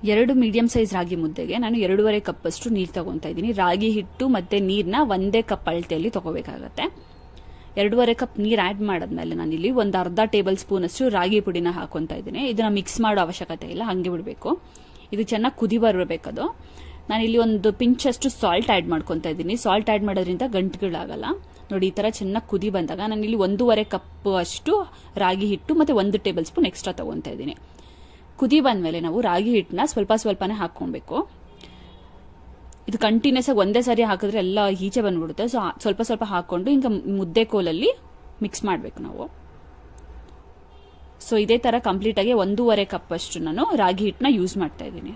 2 medium size ರಾಗಿ ಮುದ್ದೆಗೆ ನಾನು 2.5 cup ಅಷ್ಟು ನೀರು ತಗೊತಾ ಇದ್ದೀನಿ. ರಾಗಿ ಹಿಟ್ಟು ಮತ್ತೆ ನೀರನ್ನ ಒಂದೇ ಕಪ್ ಅಳತೆಯಲ್ಲಿ ತಗೋಬೇಕಾಗತ್ತೆ. 2.5 ಕಪ್ ನೀರು ಆಡ್ ಮಾಡಾದ್ಮೇಲೆ ನಾನಿಲ್ಲಿ ಒಂದು ಅರ್ಧ ಟೇಬಲ್ ಸ್ಪೂನ್ ಅಷ್ಟು ರಾಗಿ ಪುಡಿನ ಹಾಕೊಂತಾ ಇದ್ದೀನಿ. ಇದನ್ನ ಮಿಕ್ಸ್ ಮಾಡೋ ಅವಶ್ಯಕತೆ ಇಲ್ಲ, ಹಂಗೆ ಬಿಡಬೇಕು. ಇದು ಚೆನ್ನಾಗಿ ಕುದಿ ಬರಬೇಕದು. ನಾನಿಲ್ಲಿ ಒಂದು ಪಿಂಚ್ ಅಷ್ಟು ಸಾಲ್ಟ್ ಆಡ್ ಮಾಡ್ಕೊತಾ ಇದ್ದೀನಿ. ಸಾಲ್ಟ್ ಆಡ್ ಮಾಡೋದ್ರಿಂದ ಗಂಟುಗಳಾಗಲ್ಲ. ನೋಡಿ, ಈ ತರ ಚೆನ್ನಾಗಿ ಕುದಿ ಬಂದಾಗ ನಾನಿಲ್ಲಿ 1.5 ಕಪ್ ಅಷ್ಟು ರಾಗಿ ಹಿಟ್ಟು ಮತ್ತೆ 1 ಟೇಬಲ್ ಸ್ಪೂನ್ ಎಕ್ಸ್ಟ್ರಾ ತಗೊಂತಾ ಇದ್ದೀನಿ. ಕುದಿ ಬಂದ್ಮೇಲೆ ನಾವು ರಾಗಿ ಹಿಟ್ಟನ್ನ ಸ್ವಲ್ಪನೇ ಹಾಕೊಬೇಕು. ಇದು ಕಂಟಿನ್ಯೂಸ್ ಆಗಿ ಒಂದೇ ಸಾರಿ ಹಾಕಿದ್ರೆ ಎಲ್ಲ ಈಚೆ ಬಂದ್ಬಿಡುತ್ತೆ. ಸೊ ಸ್ವಲ್ಪ ಹಾಕೊಂಡು ಹಿಂಗ ಮುದ್ದೆ ಕೋಲಲ್ಲಿ ಮಿಕ್ಸ್ ಮಾಡ್ಬೇಕು ನಾವು. ಸೊ ಇದೇ ತರ ಕಂಪ್ಲೀಟ್ ಆಗಿ 1.5 ಕಪ್ ಅಷ್ಟು ನಾನು ರಾಗಿ ಹಿಟ್ಟನ್ನ ಯೂಸ್ ಮಾಡ್ತಾ ಇದ್ದೀನಿ.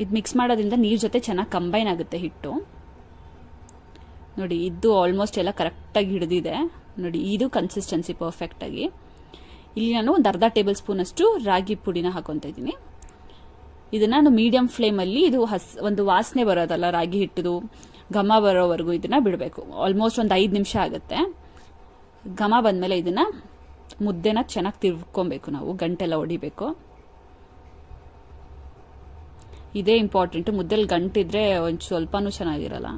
ಇದು ಮಿಕ್ಸ್ ಮಾಡೋದ್ರಿಂದ ನೀರ್ ಜೊತೆ ಚೆನ್ನಾಗಿ ಕಂಬೈನ್ ಆಗುತ್ತೆ ಹಿಟ್ಟು. ನೋಡಿ, ಇದು ಆಲ್ಮೋಸ್ಟ್ ಎಲ್ಲ ಕರೆಕ್ಟಾಗಿ ಹಿಡಿದಿದೆ. ನೋಡಿ, ಇದು ಕನ್ಸಿಸ್ಟೆನ್ಸಿ ಪರ್ಫೆಕ್ಟ್ ಆಗಿ. ಇಲ್ಲಿ ನಾನು ಒಂದು ಅರ್ಧ ಟೇಬಲ್ ಸ್ಪೂನ್ ಅಷ್ಟು ರಾಗಿ ಪುಡಿನ ಹಾಕೊಂತ ಇದ್ದೀನಿ. ಇದನ್ನ ನಾನು ಮೀಡಿಯಂ ಫ್ಲೇಮ್ ಅಲ್ಲಿ ಇದು ಒಂದು ವಾಸನೆ ಬರೋದಲ್ಲ ರಾಗಿ ಹಿಟ್ಟದು ಘಮ ಬರೋವರೆಗೂ ಇದನ್ನ ಬಿಡಬೇಕು. ಆಲ್ಮೋಸ್ಟ್ ಒಂದು 5 ನಿಮಿಷ ಆಗುತ್ತೆ. ಘಮ ಬಂದ್ಮೇಲೆ ಇದನ್ನ ಮುದ್ದೆನ ಚೆನ್ನಾಗಿ ತಿರ್ಕೊಬೇಕು, ನಾವು ಗಂಟೆಲ್ಲ ಹೊಡಿಬೇಕು. ಇದೇ ಇಂಪಾರ್ಟೆಂಟ್. ಮುದ್ದೆಲಿ ಗಂಟಿದ್ರೆ ಒಂದು ಸ್ವಲ್ಪನೂ ಚೆನ್ನಾಗಿರಲ್ಲ.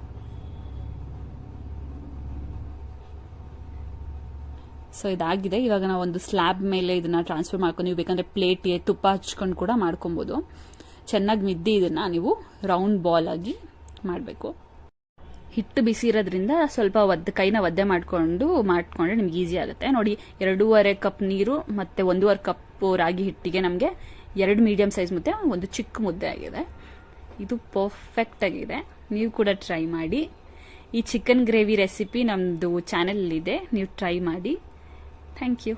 ಸೊ ಇದಾಗಿದೆ. ಇವಾಗ ನಾವು ಒಂದು ಸ್ಲ್ಯಾಬ್ ಮೇಲೆ ಇದನ್ನ ಟ್ರಾನ್ಸ್ಫರ್ ಮಾಡ್ಕೊಂಡು, ನೀವು ಬೇಕಂದ್ರೆ ಪ್ಲೇಟ್ಗೆ ತುಪ್ಪ ಹಚ್ಕೊಂಡು ಕೂಡ ಮಾಡ್ಕೊಬಹುದು. ಚೆನ್ನಾಗಿ ಮಿದ್ದಿ ಇದನ್ನ ನೀವು ರೌಂಡ್ ಬಾಲ್ ಆಗಿ ಮಾಡಬೇಕು. ಹಿಟ್ಟು ಬಿಸಿ ಇರೋದ್ರಿಂದ ಸ್ವಲ್ಪ ಕೈನ ಒದ್ದೆ ಮಾಡ್ಕೊಂಡ್ರೆ ನಿಮ್ಗೆ ಈಸಿ ಆಗುತ್ತೆ. ನೋಡಿ, 2.5 ಕಪ್ ನೀರು ಮತ್ತೆ 1.5 ಕಪ್ ರಾಗಿ ಹಿಟ್ಟಿಗೆ ನಮಗೆ 2 ಮೀಡಿಯಂ ಸೈಜ್ ಮುದ್ದೆ, ಒಂದು ಚಿಕ್ಕ ಮುದ್ದೆ ಆಗಿದೆ. ಇದು ಪರ್ಫೆಕ್ಟ್ ಆಗಿದೆ. ನೀವು ಕೂಡ ಟ್ರೈ ಮಾಡಿ. ಈ ಚಿಕನ್ ಗ್ರೇವಿ ರೆಸಿಪಿ ನಮ್ದು ಚಾನೆಲ್ ಇದೆ, ನೀವು ಟ್ರೈ ಮಾಡಿ. Thank you.